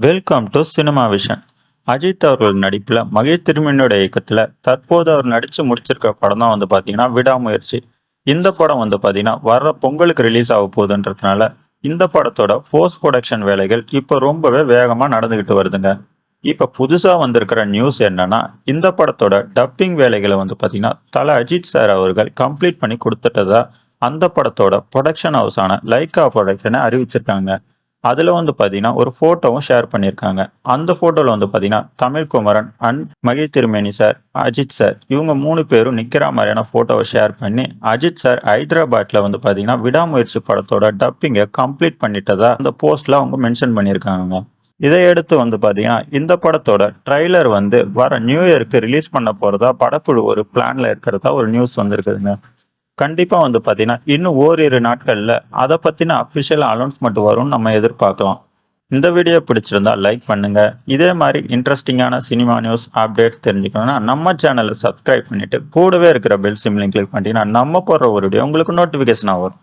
Welcome to cinema vision. Ajith அவர்கள் நடிப்பில் மகேஷ் திருமேனியோட இயக்கத்தில் தற்போது அவர் நடித்து முடிச்சிருக்க படம் தான் பார்த்தீங்கன்னா விடாமுயற்சி. இந்த படம் பார்த்தீங்கன்னா வர்ற பொங்கலுக்கு ரிலீஸ் ஆக போகுதுன்றதுனால இந்த படத்தோட போஸ்ட் ப்ரொடக்ஷன் வேலைகள் இப்போ ரொம்பவே வேகமாக நடந்துகிட்டு வருதுங்க. இப்போ புதுசாக வந்திருக்கிற நியூஸ் என்னன்னா, இந்த படத்தோட டப்பிங் வேலைகளை பார்த்தீங்கன்னா தல அஜித் சார் அவர்கள் கம்ப்ளீட் பண்ணி கொடுத்துட்டதா அந்த படத்தோட ப்ரொடக்ஷன் ஹவுஸான லைக்கா ப்ரொடக்ஷனை அறிவிச்சிருக்காங்க. அதுல பாத்தீங்கன்னா ஒரு போட்டோவும் ஷேர் பண்ணியிருக்காங்க. அந்த போட்டோல பாத்தீங்கன்னா தமிழ் குமரன் அண்ட் மகேஷ் திருமேனி சார், அஜித் சார் இவங்க 3 பேரும் நிக்கிற மாதிரியான போட்டோவை ஷேர் பண்ணி அஜித் சார் ஹைதராபாத்ல பாத்தீங்கன்னா விடாமுயற்சி படத்தோட டப்பிங்கை கம்ப்ளீட் பண்ணிட்டதா அந்த போஸ்ட்ல அவங்க மென்ஷன் பண்ணியிருக்காங்க. இதையடுத்து பாத்தீங்கன்னா இந்த படத்தோட ட்ரைலர் வர நியூ இயருக்கு ரிலீஸ் பண்ண போறதா படக்குழு ஒரு பிளான்ல இருக்கிறதா ஒரு நியூஸ் வந்திருக்குதுங்க. கண்டிப்பா பாத்தீங்கன்னா, இன்னும் ஓரிரு நாட்கள்ல அத பத்தின அபிஷியல் அனௌன்ஸ்மெண்ட் வரும்னு நம்ம எதிர்பார்க்கலாம். இந்த வீடியோ பிடிச்சிருந்தா லைக் பண்ணுங்க. இதே மாதிரி இன்ட்ரெஸ்டிங்கான சினிமா நியூஸ் அப்டேட்ஸ் தெரிஞ்சுக்கணும்னா நம்ம சேனலை சப்ஸ்கிரைப் பண்ணிட்டு கூடவே இருக்கிற பெல் சிம்லையும் கிளிக் பண்ணிட்டீங்கன்னா நம்ம போடுற ஒரு வீடியோ உங்களுக்கு நோட்டிபிகேஷன் ஆகும்.